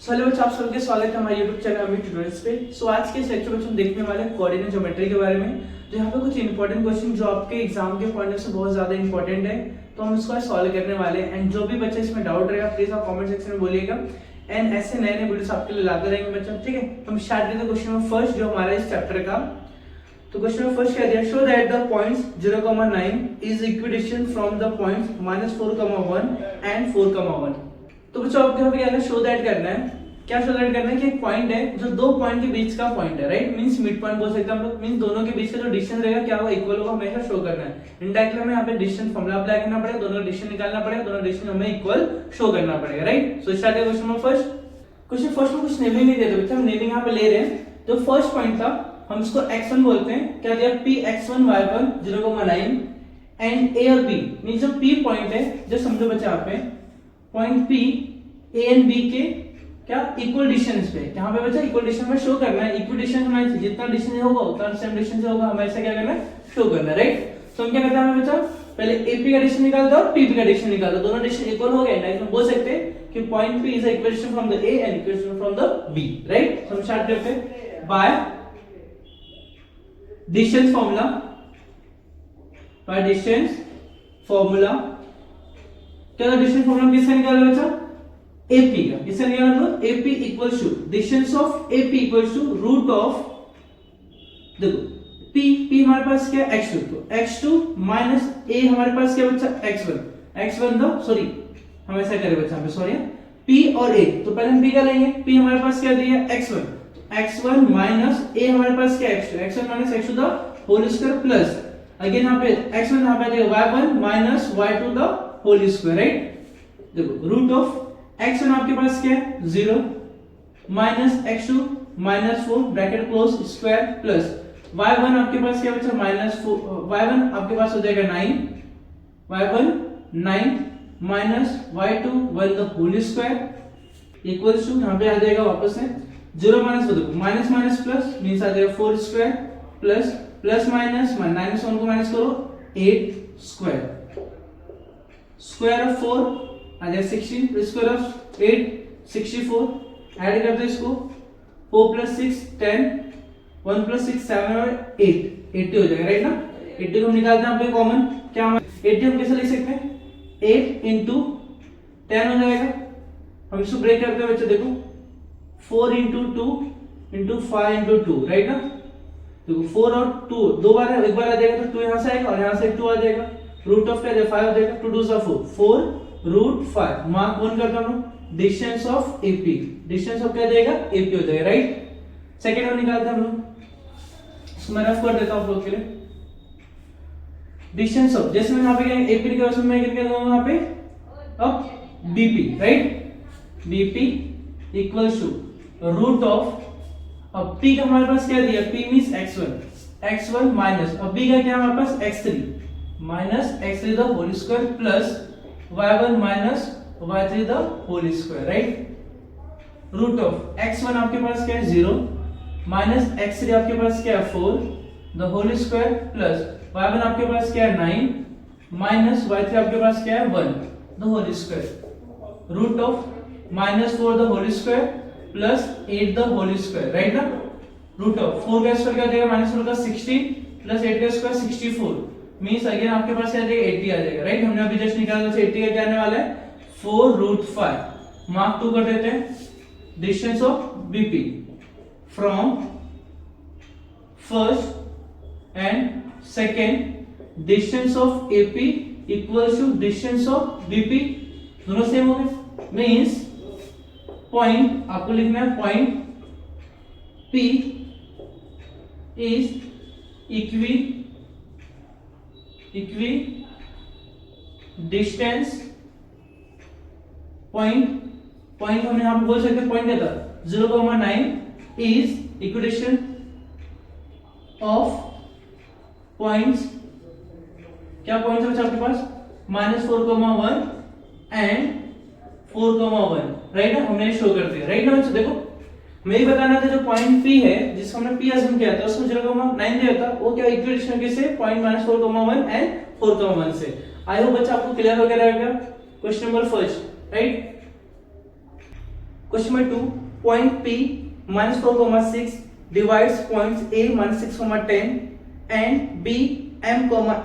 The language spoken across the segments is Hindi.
हेलो बच्चों, आप सबके स्वागत है हमारे YouTube चैनल अमित ट्यूटोरियल्स पे। आज के इस लेक्चर में हम देखने वाले हैं कोऑर्डिनेट ज्योमेट्री के बारे में। तो यहाँ पे कुछ इंपॉर्टेंट क्वेश्चन जो आपके एग्जाम के पॉइंट से बहुत ज्यादा इंपॉर्टेंट है, तो हम इसको सॉल्व करने वाले हैं। एंड जो भी बच्चे इसमें डाउट रहेगा प्लीज आप कमेंट सेक्शन में बोलिएगा। एंड ऐसे नए नए वीडियोस आपके लिए लाते रहेंगे बच्चों, ठीक है। हम स्टार्ट करते हैं क्वेश्चन नंबर फर्स्ट जो हमारा इस चैप्टर का। तो क्वेश्चन नंबर फर्स्ट क्या दिया, show that the points 0,9 is equidistant from the points -4,1 and 4,1। तो बच्चों आपको यहाँ पे क्या है, शो दैट करना है। क्या शो दैट करना है कि एक पॉइंट है जो दो पॉइंट के बीच का पॉइंट है, राइट। मींस मिड पॉइंट बोल सकते हैं हम लोग। मींस दोनों के बीच का जो डिस्टेंस रहेगा क्या वो इक्वल होगा, हमेशा शो करना है। इनडायरेक्टली हमें यहाँ पे डिस्टेंस फॉर्मूला अप्लाई करना पड़ेगा, दोनों का डिस्टेंस निकालना पड़ेगा, दोनों डिस्टेंस हमें इक्वल शो करना पड़ेगा, right. So start question number first. Question first में कुछ नेमिंग नहीं देते बच्चे, हम नेमिंग यहाँ पे ले रहे हैं। तो फर्स्ट पॉइंट था, हम इसको x1 बोलते हैं। क्या दिया, Px1 y1 0,9 एंड a और b। मींस जो p पॉइंट है, जो समझो बच्चे यहाँ पे point p a and b के क्या इक्वल डिस्टेंस पे, यहाँ पे बच्चा इक्वल डिस्टेंस में शो करना है। इक्वल डिस्टेंस होना चाहिए, जितना डिस्टेंस होगा उतना सेम डिस्टेंस होगा, हमेशा क्या करना है, शो करना है, राइट। तो हम क्या करते हैं बच्चा, पहले AP का डिस्टेंस निकालते हैं और PP का डिस्टेंस निकालते हैं। दोनों डिस्टेंस इक्वल हो गए, डायरेक्ट बोल सकते हैं कि point P is equal distance from the A and equal distance from the B, right. हम स्टार्ट करते हैं by distance formula. By distance formula क्या डिस्टेंस फार्मूला किसका निकाला बच्चा, AP का। किसका निकाला, तो AP equals to distance of AP equals to root of, देखो P हमारे पास क्या है, x2। तो x2 माइनस a हमारे पास क्या बच्चा, x1 दो, सॉरी हम ऐसा करें बच्चा पे, सॉरी, P और a। तो पहले हम P का लेंगे। P हमारे पास क्या दिया, x1 माइनस a हमारे पास क्या है, x2 minus x2 the whole square plus again यहाँ पे x1 यहाँ पे देगा y1 minus y2 the whole square, right. देखो रूट ऑफ x1 आपके पास क्या है 0 minus x2 minus 4 bracket close square plus y1 आपके पास क्या बचा -4, y1 आपके पास हो जाएगा 9, y1 9 minus y2 1 the whole square equals to, यहाँ पे आ जाएगा वापस से 0 माइनस, देखो माइनस माइनस प्लस मींस आ जाएगा 4 square plus plus minus minus 1 को माइनस करो 8 स्क्वायर, स्क्वायर ऑफ 4 आ जाएगा 16, स्क्वायर ऑफ 8 64, ऐड कर दो इसको 4 प्लस 6 10, 1 प्लस 6 7 और 8 80 हो जाएगा, राइट ना। 80 को हम निकालते हैं यहाँ पे कॉमन, क्या 80 हम कैसे लिख सकते हैं, 8 इंटू 10 हो जाएगा। हम इसको ब्रेक करते हैं बच्चे, देखो 4 इंटू 2 इंटू 5 इंटू 2, राइट ना। देखो 4 और 2 दो बार है, एक बार आ जाएगा तो 2 यहाँ से आएगा और यहाँ से 2 आ जाएगा। रूट ऑफ क्या 5 हो जाएगा, 2 2 सा 4 रूट 5। मार्क 1 करता हूं, distance of AP, distance of क्या जाएगा, AP हो जाएगा, राइट। सेकंड वन निकालते हैं हम लोग, इसको मैं रफ कर देता हूं आप लोग के लिए। डिस्टेंस ऑफ, जैसे मैं यहां पे क्या AP निकाला, उसमें मैं क्या करूंगा यहां पे अब BP, right. BP equals to root of, अब P का हमारे पास क्या दिया, P मींस x1 माइनस, अब B का क्या हमारे पास x3 minus x3 the whole square plus y1 minus y3 the whole square, right. Root of x1 आपके पास क्या है 0 माइनस x3 आपके पास क्या है 4 the whole square plus y1 आपके पास क्या है 9 माइनस y3 आपके पास क्या है 1 the whole square, root of minus 4 the whole square plus 8 the whole square, right ना। रूट ऑफ 4 का स्क्वायर क्या आ जाएगा, माइनस 4 का 16 प्लस 8 का स्क्वायर 64 मींस अगेन आपके पास क्या आ जाएगा 80 आ जाएगा, राइट। हमने अभी जस्ट निकाला था 80 का क्या आने वाला है 4 रूट 5। मार्क 2 कर देते हैं, distance of BP from first and second, distance of AP equals to distance of BP, दोनों सेम हो गए। मींस पॉइंट आपको लिखना है point P is equidistant point हमने यहां पे बोल सकते हैं, पॉइंट क्या था 0,9 इज इक्विडिस्टेंस ऑफ पॉइंट्स, क्या पॉइंट्स है आपके पास -4,1 एंड 4,1, राइट ना। हमने शो कर दिया, राइट ना बच्चों। देखो हमें बताना था जो पॉइंट P है जिसको हमने P अज्यूम किया था उसको 0,9 दिया था, वो क्या इक्विडिस्टेंस किससे, पॉइंट -4,1 एंड 4,1 से। आई होप बच्चा आपको क्लियर हो गया रहेगा। Question number first, right. Question number 2, point P -4,6 divides points A -6,10 and B M,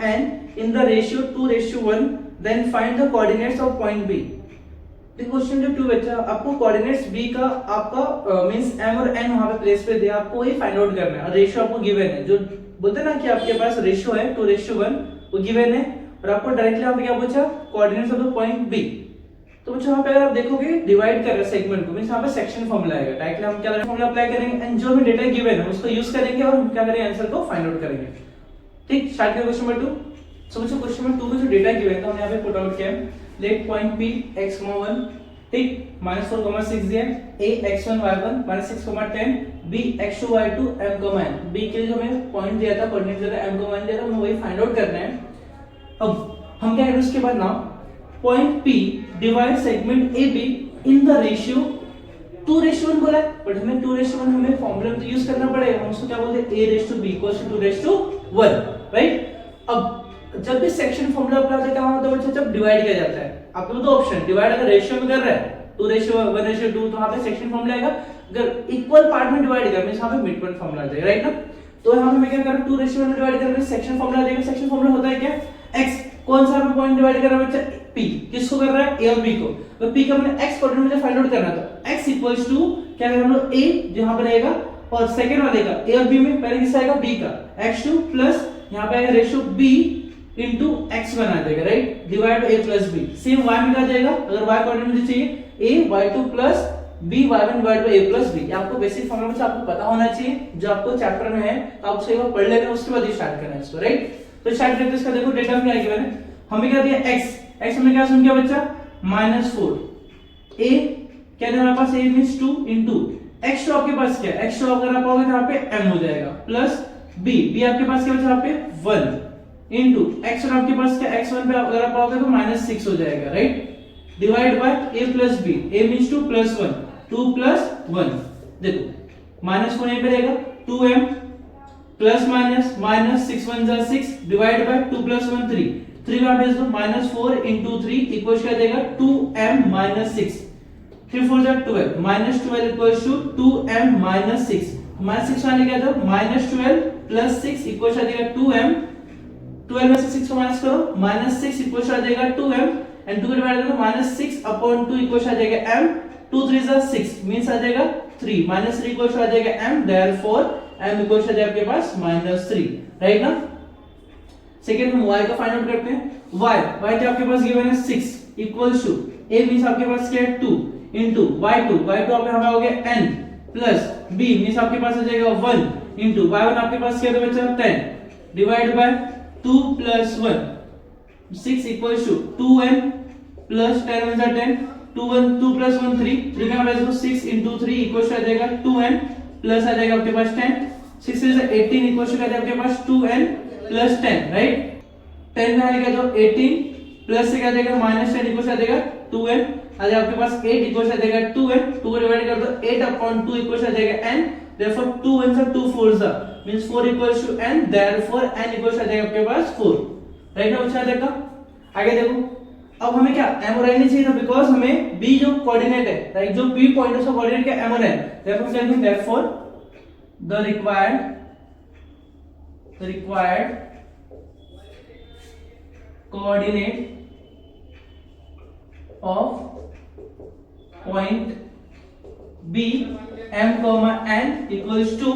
N in the ratio 2:1, then find the coordinates of point B. तो क्वेश्चन जो 2 बच्चा, आपको कोऑर्डिनेट्स B का आपका मींस M और N वहां पे प्लेस पे दिया, आपको वही फाइंड आउट करना है और रेशियो आपको गिवन है, जो बोलते हैं ना कि आपके पास रेशियो है 2:1 वो गिवन है और आपको डायरेक्टली यहाँ पे क्या पूछा, coordinates of the point B। तो बच्चों यहाँ पे अगर आप देखोगे डिवाइड कर रहे हैं सेगमेंट को, मींस यहाँ पे सेक्शन फॉर्मूला आएगा, डायरेक्टली हम क्या फॉर्मूला अप्लाई करेंगे एंड जो भी डेटा गिवन है उसको यूज करेंगे और हम क्या करेंगे, आंसर को फाइंड आउट करेंगे। ठीक, स्टार्ट करें क्वेश्चन नंबर 2। सो बच्चों क्वेश्चन नंबर 2 में जो डेटा गिवन था हमने यहाँ पे पुट आउट किया है, लेट पॉइंट P x,1, ठीक, -4,6 दिया है, A x1 y1 -6,10, B x2 y2 M, N। B के लिए जो हमें पॉइंट दिया था, कोऑर्डिनेट दिया था M, N दिया था, हमें वही फाइंड आउट करना है। अब हम क्या करें उसके बाद ना, point P divide segment AB in the ratio 2:1 बोला है, बट हमें 2:1 हमें फॉर्मूला तो यूज करना पड़ेगा, हम उसको क्या बोलते हैं A/B = 2:1, राइट। अब जब भी सेक्शन फॉर्मूला अप्लाई होता है क्या होता है बच्चा, जब डिवाइड किया जाता है, आपके दो ऑप्शन, डिवाइड अगर रेशियो में कर रहा है 2:1:2 तो वहां पे सेक्शन फॉर्मूला आएगा, अगर इक्वल पार्ट में डिवाइड कर मींस वहां पे मिड पॉइंट फॉर्मूला आ जाएगा, राइट ना। तो हम हमें क्या कर रहे हैं, 2:1 में डिवाइड कर रहे हैं, सेक्शन फॉर्मूला आ जाएगा। सेक्शन फॉर्मूला होता है क्या, x कौन सा पॉइंट डिवाइड कर रहा है बच्चा, P, किसको कर रहा है, A और B को। तो P का हमने x कोऑर्डिनेट मुझे फाइंड आउट करना था, x इक्वल्स टू क्या करेंगे हम लोग, A जहां पर रहेगा और सेकंड वाले का A और B में पहले किसका आएगा, B का, x2 प्लस यहां पे आएगा रेशियो B into x बना देगा, right, divide by a plus b। Same y में क्या जाएगा, अगर y कोऑर्डिनेट मुझे चाहिए a y2 plus b y1 divide bye a plus b। ये आपको बेसिक फॉर्मूला से आपको पता होना चाहिए, जो आपको चैप्टर में है, तो आप उसको एक बार पढ़ लेना, उसके बाद ही स्टार्ट करना है इसको, राइट। तो स्टार्ट करते हैं इसका, देखो डेटा में क्या है गिवन है, हमें क्या दिया x हमने क्या सुन किया बच्चा, -4, a क्या दिया हमारे पास, a मींस 2 into x2 आपके पास क्या है, x2 अगर आप पाओगे तो यहां पे m हो जाएगा, प्लस b आपके पास क्या बचा यहां पे 1 इनटू x1 आपके पास क्या, x1 पे अगर आप पाओगे तो -6 हो जाएगा, right, divide by a plus b, a means 2 plus 1, 2 plus 1, देखो -4 यहां पे रहेगा, 2m प्लस माइनस 6 1 जा 6 डिवाइड बाय 2 प्लस 1 3 में भेज दो, -4 into 3 इक्वल्स क्या देगा, 2m - 6, 3 4 जा 12, -12 इक्वल्स टू 2m - 6, -6 वाले क्या था, -12 प्लस 6 इक्वल्स आ जाएगा 2m, 12 में से 6 को माइनस करो, -6 इक्वल्स आ जाएगा 2m एंड 2 को डिवाइड करो, -6/2 इक्वल्स आ जाएगा m, 2 3 जा 6 मींस आ जाएगा 3, -3 इक्वल्स आ जाएगा m, देयरफॉर m इक्वल्स आ जाएगा आपके पास -3, राइट ना। सेकंड हम y का फाइंड आउट करते हैं, y क्या आपके पास गिवन है 6 इक्वल्स टू a मींस आपके पास क्या है 2 इनटू y2 आप हमें हो गया n प्लस b मींस आपके पास आ जाएगा 1 इनटू y1 आपके पास क्या था बच्चा 10 divide by 2 plus 1 6 equals to 2n plus 10 1 10 2 plus 1 3 का वैल्यू 6 into 3 इक्वल्स आ जाएगा 2n प्लस आ जाएगा आपके पास 10, 6 से 18 इक्वल्स आ जाएगा आपके पास 2n प्लस 10, राइट, 10 में आएगा तो 18 प्लस से क्या आ जाएगा -10 इक्वल्स आ जाएगा 2n, आ जाएगा आपके पास 8 इक्वल्स आ जाएगा 2n, 2 को डिवाइड कर दो 8/2 इक्वल्स आ जाएगा n, therefore 2 1 से 2 4 जा means 4 equals to n, therefore n equals आ जाएगा आपके पास 4, राइट ना बच्चा। देखा आगे देखो, अब हमें क्या m और n नहीं चाहिए था, बिकॉज़ हमें b जो कोऑर्डिनेट है, राइट, जो p पॉइंट है उसका कोऑर्डिनेट क्या m और n, therefore क्या लिखेंगे, therefore the required coordinate of point b m, n equals to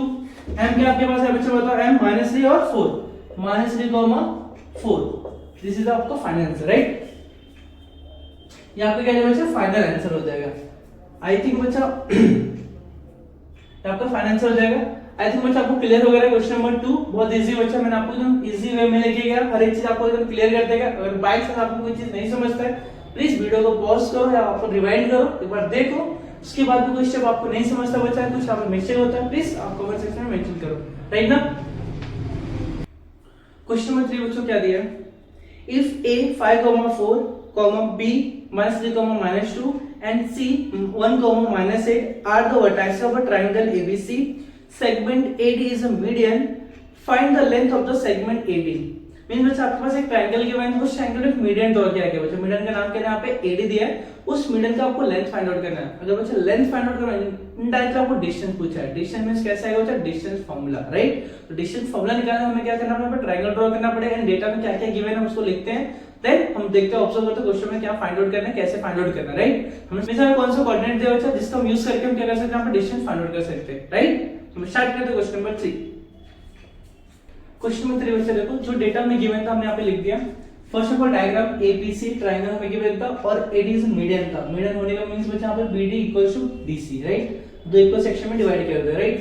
m क्या आपके पास है बच्चे बताओ, m -3 और 4, -3, 4, दिस इज आपका फाइनल आंसर, राइट। ये आपका क्या बच्चा फाइनल आंसर हो जाएगा, आई थिंक बच्चा ये आपका फाइनल आंसर हो जाएगा। आई थिंक बच्चा आपको क्लियर हो गया क्वेश्चन नंबर 2, बहुत इजी बच्चा, मैंने आपको एकदम इजी वे में लेके गया, हर एक चीज आपको एकदम क्लियर कर देगा। अगर बाय चांस आपको कोई चीज नहीं समझता है, प्लीज वीडियो को पॉज करो या आपको रिवाइंड करो, एक बार देखो, उसके बाद भी कोई स्टेप आपको नहीं समझता बच्चा है, कुछ आपको मिस्टेक होता है, प्लीज आप कमेंट सेक्शन में मेंशन करो, राइट ना। क्वेश्चन नंबर 3 बच्चों क्या दिया है, if a 5,4, b -3, -2 and c 1, -8 are the vertices of a triangle ABC, segment AD is a median, find the length of the segment AD। Mean बच्चा आपके पास एक ट्रायंगल गिवन है, उस ट्रायंगल में मीडियन ड्रॉ किया गया बच्चा, मीडियन का नाम क्या है यहाँ पे एडी दिया है, उस मीडियन का आपको लेंथ फाइंड आउट करना है। अगर बच्चा लेंथ फाइंड आउट करना है, इनडायरेक्टली आपको डिस्टेंस पूछा है, डिस्टेंस मींस कैसे आएगा बच्चा, डिस्टेंस फार्मूला, राइट। तो डिस्टेंस फार्मूला निकालना हमें क्या करना पड़ेगा, ट्रायंगल ड्रॉ करना पड़ेगा, एंड डेटा में क्या-क्या गिवन है उसको लिखते हैं, देन हम देखते हैं, ऑब्जर्व करते हैं क्वेश्चन में क्या फाइंड आउट करना है, कैसे फाइंड आउट करना है, राइट। हमें इसमें कौन सा कोऑर्डिनेट दिया बच्चा जिसका हम यूज करके हम क्या कर सकते हैं, यहाँ पे डिस्टेंस फाइंड आउट कर सकते हैं, राइट। तो स्टार्ट करते हैं क्वेश्चन नंबर 3। क्वेश्चन नंबर 3 बच्चा देखो, जो डेटा हमें गिवन था हमने यहाँ पे लिख दिया। First of all diagram ABC triangle हमें गिवन था और एडी इज मीडियन था, मीडियन होने का मींस बच्चा यहाँ पे BD equals to DC, right. दो इक्वल सेक्शन में डिवाइड किया गया, राइट।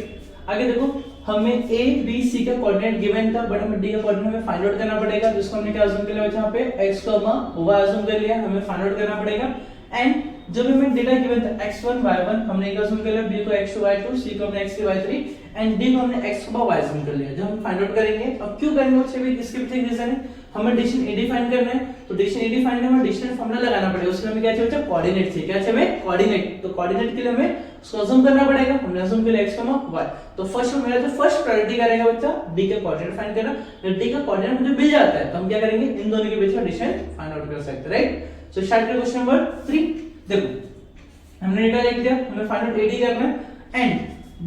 आगे देखो, हमें ए बी सी का कोऑर्डिनेट गिवन था, बट हमें डी का कोऑर्डिनेट हमें फाइंड आउट करना पड़ेगा, जिसको हमने क्या अज्यूम कर लिया बच्चा यहाँ पे x, y अज्यूम कर लिया, हमें फाइंड आउट करना पड़ेगा। एंड जब हमें डेटा गिवन था x1 y1 हमने एक अज्यूम कर लिया, b को x2 y2, c को हमने x3 y3 एंड d को हमने x y अज्यूम कर लिया। जब हम फाइंड आउट करेंगे, अब क्यों करेंगे बच्चे, इसके पीछे एक रीजन है, हमें डिस्टेंस एडी फाइंड करना है, तो डिस्टेंस एडी फाइंड करने में डिस्टेंस फार्मूला लगाना पड़ेगा, उसके लिए हमें क्या चाहिए बच्चा, कोऑर्डिनेट चाहिए, क्या चाहिए हमें, कोऑर्डिनेट। तो कोऑर्डिनेट के लिए हमें उसको अज्यूम करना पड़ेगा, हमने अज्यूम किया x, y। तो फर्स्ट मेरा जो फर्स्ट प्रायोरिटी करेगा बच्चा d का कोऑर्डिनेट फाइंड करना, जब d का कोऑर्डिनेट मुझे मिल जाता है तो हम क्या करेंगे, इन दोनों के बीच का डिस्टेंस फाइंड आउट कर सकते हैं, राइट। सो स्टार्ट करें क्वेश्चन नंबर 3। देखो हमने डेटा लिख दिया, हमें फाइंड आउट एडी करना है, एंड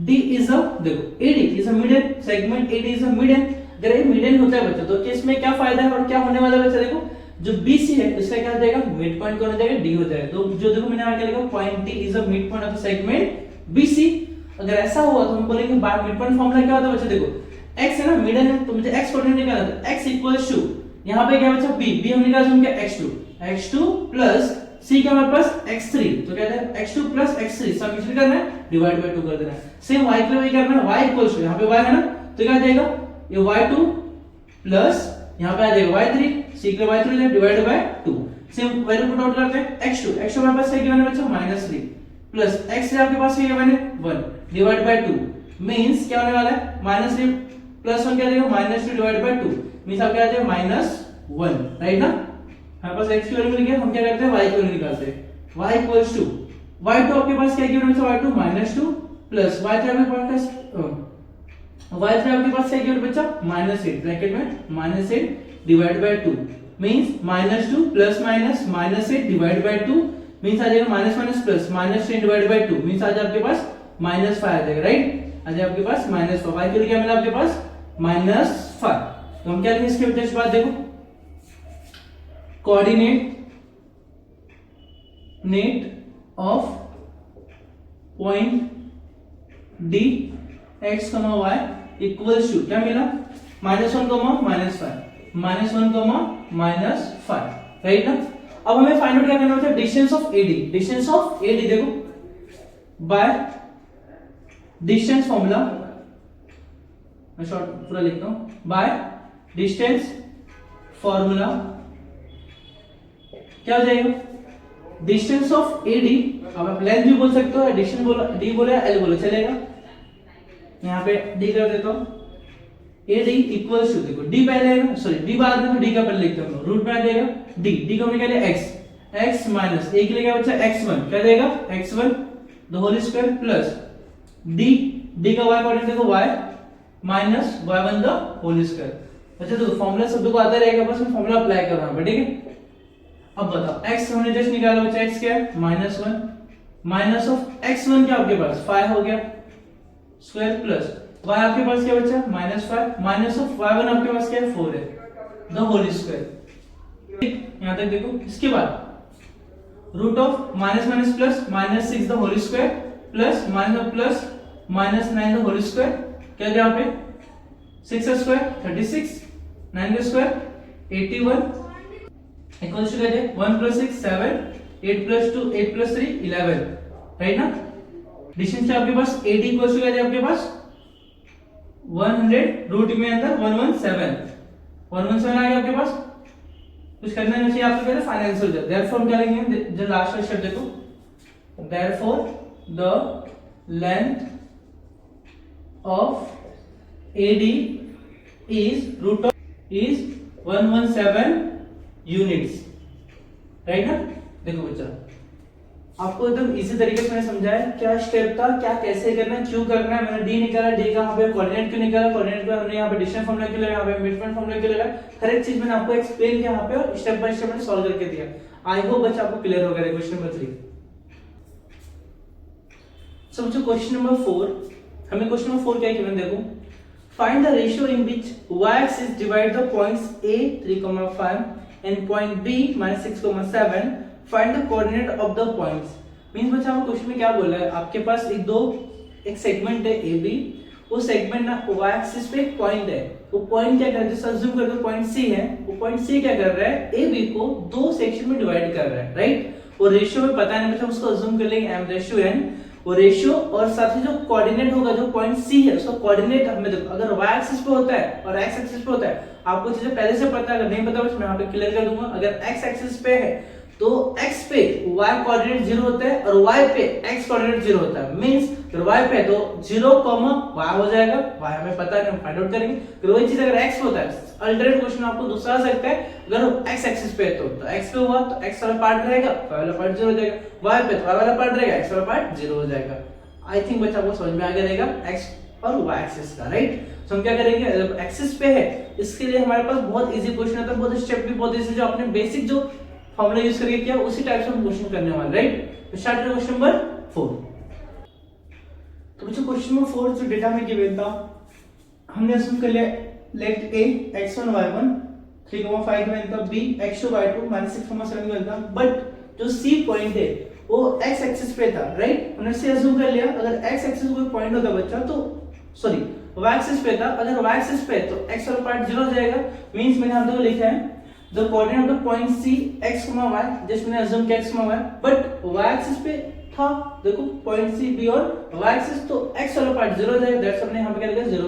d इज अ, देखो AD is a median segment, AD is a median. अगर ये मीडियन होता है बच्चा तो केस में क्या फायदा है और क्या होने वाला है बच्चा, देखो जो BC है इसका क्या हो जाएगा, मिड पॉइंट कौन हो जाएगा, D हो जाएगा। तो जो देखो मैंने आगे लिखा point D is a mid point of the segment BC। अगर ऐसा हुआ तो हम बोलेंगे बाय मिड पॉइंट फॉर्मूला क्या होता है बच्चा, देखो x है ना मीडियन है, तो मुझे x कोऑर्डिनेट निकालना है, x इक्वल्स टू यहां पे क्या बच्चा b हमने क्या अज्यूम किया x2 प्लस c का हमारे पास x3, तो क्या है x2 प्लस x3 सब्ट्रैक्ट करना है, डिवाइड बाय 2 कर देना है। सेम y के लिए वही करना है, y इक्वल्स टू यहां पे y है ना, तो क्या आ जाएगा ये y2 प्लस यहां पे आ जाएगा y3, c के y3 हो जाएगा divide by 2। Same value put out करते हैं, x2 हमारे पास क्या गिवन है बच्चा -3 प्लस x3 आपके पास क्या गिवन है 1 डिवाइड बाय 2, मींस क्या होने वाला है -3 प्लस 1 क्या आ जाएगा -2 डिवाइड बाय 2, मींस आप क्या आ जाएगा -1, राइट ना। हमारे पास x की वैल्यू मिल गया, हम क्या करते हैं y की वैल्यू निकालते हैं, y इक्वल्स टू y2 आपके पास क्या गिवन है y2 -2 प्लस y3 आपके पास y3 आपके पास क्या गिवन बच्चा -8 ब्रैकेट में -8 divide by 2, means -2 plus minus -8 divide by 2, means आ जाएगा minus minus plus -10 divide by 2, means आ जाएगा आपके पास -5 आ जाएगा, राइट। आ जाएगा आपके पास -5, y के लिए क्या मिला आपके पास -5। तो हम क्या लिखेंगे इसके जस्ट बाद देखो, coordinate of point D x, y equals to क्या मिला -1, -5, राइट ना। अब हमें फाइंड आउट क्या करना होता है, distance of AD। Distance of AD देखो बाय डिस्टेंस फॉर्मूला, मैं शॉर्ट पूरा लिखता हूं, बाय डिस्टेंस फॉर्मूला क्या हो जाएगा, डिस्टेंस ऑफ AD, अब आप लेंथ भी बोल सकते हो, डिस्टेंस बोलो, D बोले या L बोलो चलेगा, यहाँ पे D कर देता हूं, AD इक्वल्स टू देखो D पहले है ना, सॉरी D बाद में, तो D का पहले लिखते हैं, रूट में आ जाएगा D को हमने क्या लिया x माइनस a के लिए क्या बचा x1, क्या देगा x1 the whole square plus D का y कोऑर्डिनेट देखो y minus y1 the whole square. अच्छा तो फार्मूला सब को आता रहेगा, बस मैं फार्मूला अप्लाई कर रहा हूं, ठीक है। अब बताओ x हमने जस्ट निकाला बचा x क्या है -1 माइनस ऑफ x1 क्या आपके पास 5 हो गया स्क्वायर प्लस y आपके पास क्या बचा -5 माइनस ऑफ y1 आपके पास क्या है 4 है द होल स्क्वायर। ठीक यहां तक देखो, इसके बाद root of minus minus plus -6 the whole square plus -9 the whole square, क्या गया यहाँ पे 6 स्क्वायर 36, 9 का स्क्वायर 81 इक्वल्स टू क्या है 1 + 6 7, 8 + 2 8 + 3 11, राइट ना। डिस्टेंस है आपके पास AD इक्वल्स टू क्या है आपके पास 100, रूट में अंदर 117 आ गया आपके पास, कुछ करना नहीं चाहिए आपको, पहले फाइनल आंसर हो जाए। देयरफॉर क्या लिखेंगे, जो लास्ट का शब्द देखो, therefore the length of AD is root of is 117 units, right ना। देखो बच्चा आपको एकदम इजी तरीके से मैंने समझाया क्या स्टेप था, क्या कैसे करना है, क्यों करना है। मैंने डी निकाला, डी का यहाँ पे कोऑर्डिनेट क्यों निकाला, कोऑर्डिनेट को हमने यहाँ पे डिस्टेंस फार्मूला क्यों लगाया, यहाँ पे मिडपॉइंट फार्मूला क्यों लगाया, हर एक चीज मैंने आपको एक्सप्लेन किया यहाँ पे और स्टेप बाय स्टेप मैंने सॉल्व करके दिया। आई होप बच्चा आपको क्लियर हो गया। Question number 3। सो बच्चों क्वेश्चन नंबर 4, हमें क्वेश्चन नंबर 4 क्या गिवन देखो, find the ratio in which y axis divide the points a 3,5 and point b -6,7, find the coordinate of the points। Means बच्चा आपको क्वेश्चन में क्या बोला है, आपके पास एक सेगमेंट है ए बी, वो सेगमेंट ना y एक्सिस पे एक पॉइंट है, वो पॉइंट क्या कर रहा है, जैसे अज्यूम कर दो पॉइंट सी है, वो पॉइंट सी क्या कर रहा है, ए बी को दो सेक्शन में डिवाइड कर रहा है, राइट। वो रेशियो में पता नहीं, मतलब उसको अज्यूम कर लेंगे m/n, वो रेशियो और साथ ही जो कोऑर्डिनेट होगा, जो पॉइंट सी है उसका कोऑर्डिनेट हमें देखो, अगर y एक्सिस पे होता है और x एक्सिस पे होता है, आपको चीजें पहले से पता है, अगर नहीं पता मैं यहाँ पे क्लियर कर दूंगा। अगर x एक्सिस पे है तो x पे y कोऑर्डिनेट 0 होता है और y पे x कोऑर्डिनेट 0 होता है। मींस अगर y पे तो 0, y हो जाएगा, y हमें पता नहीं, हम फाइंड आउट करेंगे। फिर वही चीज अगर x पे होता है, अल्टरनेट क्वेश्चन आपको दूसरा आ सकता है, अगर x एक्सिस पे है तो x पे हुआ तो x वाला पार्ट रहेगा, y वाला पार्ट 0 हो जाएगा, y पे तो y वाला पार्ट रहेगा, x वाला पार्ट 0 हो जाएगा। आई थिंक बच्चा आपको समझ में आ गया रहेगा x और y एक्सिस का, राइट। तो हम क्या करेंगे, जब एक्सिस पे है इसके लिए हमारे पास बहुत इजी क्वेश्चन आता है, बहुत स्टेप भी बहुत इजी, जो आपने बेसिक जो फॉर्मूला यूज करके किया उसी टाइप से हम क्वेश्चन करने वाले, राइट। तो स्टार्ट करें क्वेश्चन नंबर 4। तो बच्चों क्वेश्चन नंबर 4 जो डेटा में गिवन था, हमने अज्यूम कर लिया let a x1 y1 3,5 given था, b x2 y2 -6,7 गिवन था, बट जो c पॉइंट है वो x एक्सिस पे था, राइट। हमने इसे अज्यूम कर लिया, अगर x एक्सिस कोई पॉइंट होता बच्चा तो सॉरी y एक्सिस पे था, अगर y एक्सिस पे तो x वाला पार्ट 0 हो जाएगा। मींस मैंने यहां पे लिखा है the coordinate of the point c x, y, just मैंने अज्यूम किया x, y, but y axis पे था, देखो पॉइंट c b और y एक्सिस, तो x वाला पार्ट 0 हो जाएगा, दैट्स हमने यहां पे क्या लिखा 0,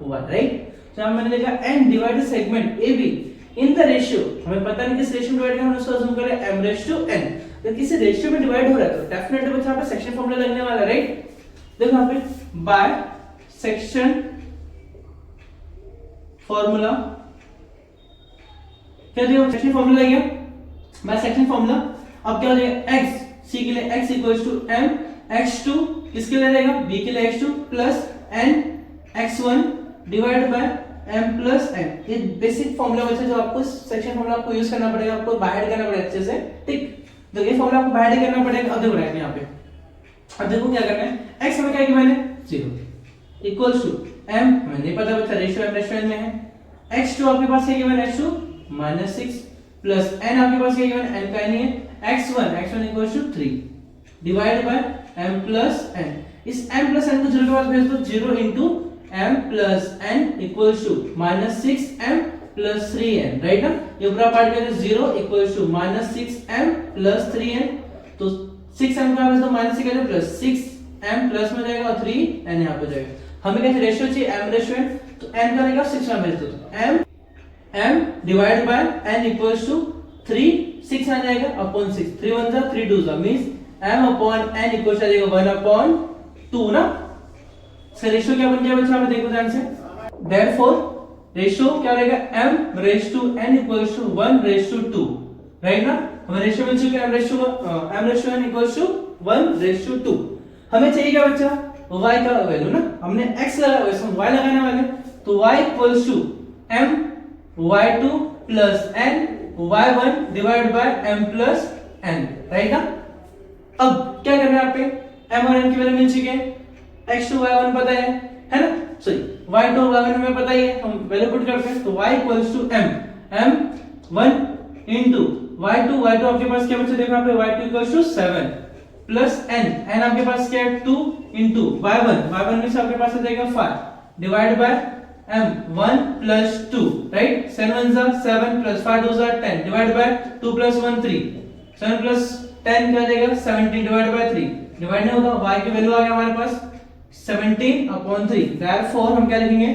1, राइट। तो यहां मैंने लिखा and divide the segment AB in the ratio, हमें पता नहीं किस रेशियो में डिवाइड करना, हमने उसको अज्यूम कर लिया m/n। तो किसी रेशियो में डिवाइड हो रहा है तो डेफिनेटली बच्चा यहां पे सेक्शन फार्मूला लगने वाला है, राइट। देखो यहां पे बाय सेक्शन फार्मूला क्या दिया, सेक्शन फार्मूला गया बाय सेक्शन फार्मूला। अब क्या हो जाएगा, x c के लिए x m x2 किसके लिए रहेगा, b के लिए x2 plus n x1 divide by m plus n। ये बेसिक फार्मूला बच्चा जो आपको सेक्शन फार्मूला आपको यूज करना पड़ेगा, आपको बाहर करना पड़ेगा अच्छे से, ठीक। तो ये फार्मूला आपको बाहर करना पड़ेगा। अब देखो राइट यहाँ पे, अब देखो क्या करना है, x हमें क्या किया मैंने 0 इक्वल्स टू m, हमें नहीं पता बच्चा रेशियो m/n में है, x2 आपके पास क्या किया मैंने x2 -6 प्लस n आपके पास क्या किया मैंने n का नहीं है, x1 equals to 3 divide by m plus n। इस m प्लस n को 0 के पास भेज दो, 0 into m plus n equals to -6m plus 3n, right ना। ये पूरा पार्ट का 0 equals to -6m plus 3n, तो 6m का भेज दो माइनस का प्लस 6m प्लस में जाएगा और 3n यहां पे जाएगा। हमें कैसे रेशियो चाहिए m/n, तो n का रहेगा 6 में भेज दो, तो m divide by n equals to 3 6 आ जाएगा अपॉन 6, 3 1 जा 3 2 जा, means m upon n equals आ जाएगा 1/2 ना। इसका रेशियो क्या बन गया बच्चा, हमें देखो ध्यान से, देयरफॉर रेशियो क्या रहेगा m/n इक्वल्स टू 1/2, राइट ना। हमें रेशियो मिल चुका है m/n इक्वल्स टू 1/2। हमें चाहिए क्या बच्चा, y का वैल्यू ना, हमने x लगा वैसे y लगाने वाले, तो y equals to m y2 plus n y1 divide by m plus n, right ना। अब क्या करना है यहाँ पे, m और n की वैल्यू मिल चुकी है, x2 y1 पता है ना, सॉरी y2 और y1 हमें पता ही है, हम वैल्यू पुट करते हैं, तो y equals to m1 into y2 आपके पास क्या बचा, देखो यहाँ पे y2 equals to 7 plus n आपके पास क्या है 2 इनटू y1 में से आपके पास आ जाएगा 5 divide by m1 plus 2, right. 7 जा 7 प्लस 5 2 जा 10 डिवाइड बाय 2 प्लस 1 3, 7 प्लस 10 क्या आ जाएगा 17 डिवाइड बाय 3, डिवाइड नहीं होगा, y की वैल्यू आ गया हमारे पास 17/3। देयरफॉर हम क्या लिखेंगे,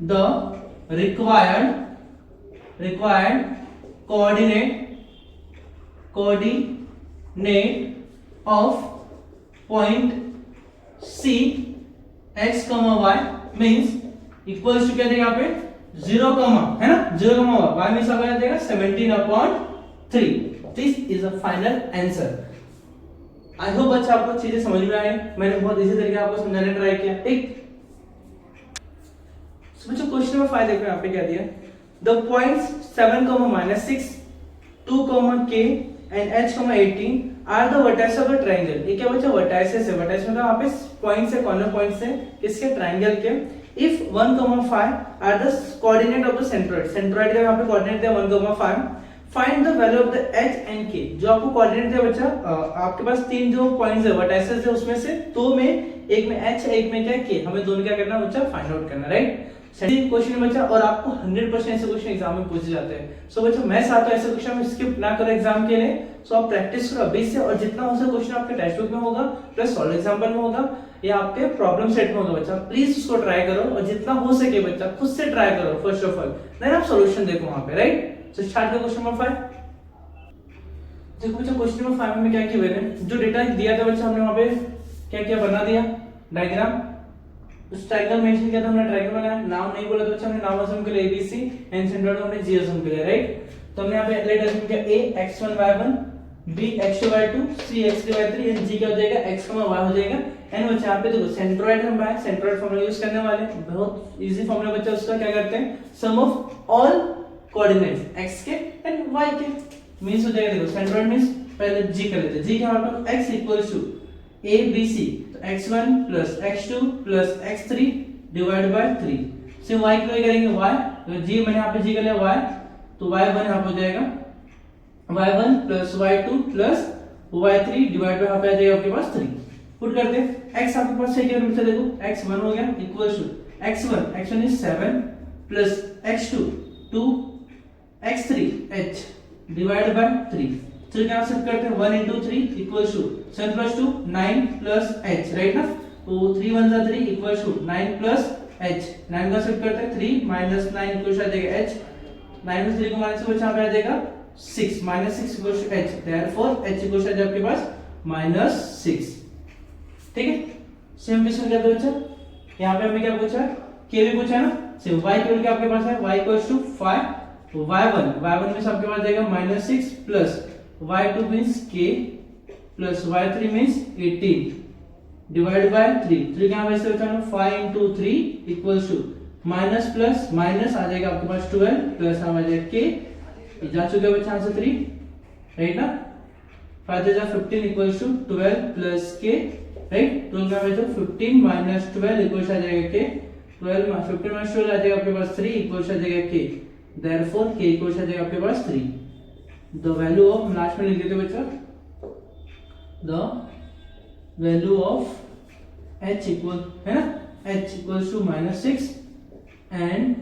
the required coordinate of point C x, y means equals to क्या देगा यहाँ पे 0, है ना 0, y मींस आ जाएगा 17/3। This is a final answer. I hope बच्चा आपको चीजें समझ में आई, मैंने बहुत इजी तरीके आपको समझाने ट्राई किया, ठीक। बच्चों क्वेश्चन नंबर 5 देखो यहाँ पे क्या दिया, the points 7, -6, 2, k and h, 18 are the vertices of the triangle. ये क्या बच्चा वर्टाइसेस है, वर्टाइस मतलब वहां पे पॉइंट्स है, कॉर्नर पॉइंट्स है किसके, ट्रायंगल के। If 1, 5 are the coordinate of the centroid, centroid का यहाँ पे कोऑर्डिनेट है 1, 5, find the value of the h and k। जो आपको कोऑर्डिनेट है बच्चा, आपके पास 3 जो पॉइंट्स है वर्टाइसेस है, उसमें से 2 में, एक में h है, एक में क्या k, हमें दोनों क्या करना बच्चा, फाइंड आउट करना, राइट। सेकंड क्वेश्चन बच्चा, और आपको 100% ऐसे क्वेश्चन एग्जाम में पूछे जाते हैं। सो बच्चा मैं चाहता हूं ऐसे क्वेश्चन में स्किप ना करो एग्जाम के लिए। सो आप प्रैक्टिस करो अभी से, और जितना हो सके क्वेश्चन आपके टेक्स्ट बुक में होगा, प्लस सॉल्व एग्जांपल में होगा, या आपके प्रॉब्लम सेट में होगा बच्चा। प्लीज उसको ट्राई करो, और जितना हो सके बच्चा खुद से ट्राई करो फर्स्ट ऑफ ऑल, देन आप सॉल्यूशन देखो वहां पे, राइट। सो स्टार्ट करो क्वेश्चन नंबर 5। देखो बच्चा क्वेश्चन नंबर 5 में क्या किया मैंने, जो डेटा दिया था बच्चा, हमने वहां पे क्या क्या बना दिया, डायग्राम। उस ट्रायंगल मेंशन किया था हमने, ट्रायंगल बनाया, नाम नहीं बोला तो बच्चा हमने नाम अज्यूम कर लिया ABC, एंड सेंट्रोइड हमने G अज्यूम कर लिया, राइट। तो हमने यहां पे लेट अज्यूम किया A x1 y1, B x2 y2, C x3 y3, and G क्या हो जाएगा, x, y हो जाएगा। एंड बच्चा यहां पे देखो सेंट्रोइड हम बाय सेंट्रोइड फार्मूला यूज करने वाले, बहुत इजी फार्मूला बच्चा, उसका क्या करते हैं, सम ऑफ ऑल कोऑर्डिनेट्स x के एंड y के, मींस हो जाएगा, देखो सेंट्रोइड मींस पहले G कर लेते हैं, G क्या हमारे पास x equals to a b c, तो x1 plus x2 plus x3 divide by 3। से y की वैल्यू करेंगे y, तो g मैंने यहाँ पे g कर लिया y, तो y1 यहाँ पे हो जाएगा y1 plus y2 plus y3 divide by यहाँ पे आ जाएगा आपके पास 3। पुट करते हैं, x आपके पास है क्या बच्चा, देखो x1 हो गया equals to x1 is 7 plus x2 2, x3 h divide by 3। तो क्या शिफ्ट करते हैं, 1 into 3 equals to 7 plus 2 9 plus h, right ना। तो 3 1 जा 3 इक्वल्स टू 9 plus h, 9 का शिफ्ट करते हैं 3 minus 9 इक्वल्स आ जाएगा h, 9 में 3 को माइनस से बचा पे आ जाएगा 6, -6 equals to h, therefore h equals आ जाएगा आपके पास -6, ठीक है। सेम क्वेश्चन करते बच्चा, यहां पे हमें क्या पूछा, k भी पूछा ना, सेम y की वैल्यू क्या आपके पास है, y इक्वल्स टू 5, तो y1 में आपके पास जाएगा -6 plus y2 means k plus y3 means 18 divided by 3 क्या वैसे बचा ना, 5 into 3 equals to minus plus minus आ जाएगा आपके पास 12 प्लस आ जाएगा k, ये जा चुका है बच्चा आंसर 3, राइट ना। 5 जा 15 equals to 12 plus k, right. 12 का वैसे 15 minus 12 equals आ जाएगा k, 12 15 minus 12 आ जाएगा आपके पास 3 equals आ जाएगा k, therefore k equals आ जाएगा आपके पास 3। The value of, लास्ट में लिख देते बच्चा, the value of h equal है ना, h equals to -6 and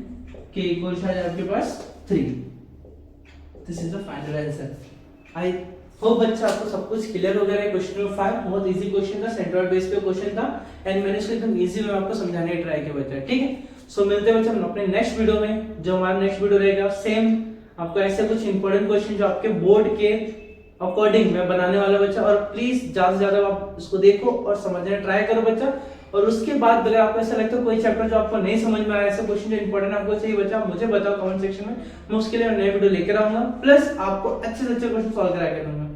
k equals है आपके पास 3। This is the final answer. I hope बच्चा आपको सब कुछ क्लियर हो गया है। क्वेश्चन नंबर 5 बहुत इजी क्वेश्चन था, सेंट्रोइड बेस पे क्वेश्चन था, एंड मैंने इसको एकदम इजी में आपको समझाने की ट्राई किया बच्चा, ठीक है। सो मिलते हैं बच्चा हम अपने नेक्स्ट वीडियो में, जो हमारा नेक्स्ट वीडियो रहेगा सेम आपको ऐसे कुछ इंपॉर्टेंट क्वेश्चन जो आपके बोर्ड के अकॉर्डिंग मैं बनाने वाला बच्चा, और प्लीज ज्यादा से ज्यादा आप इसको देखो और समझने ट्राई करो बच्चा। और उसके बाद अगर आपको ऐसा लगता है कोई चैप्टर जो आपको नहीं समझ में आया, ऐसा क्वेश्चन जो इंपॉर्टेंट आपको चाहिए बच्चा, मुझे बताओ कमेंट सेक्शन में, मैं उसके लिए नए वीडियो लेकर आऊंगा, प्लस आपको अच्छे से अच्छे क्वेश्चन सॉल्व करा के दूंगा।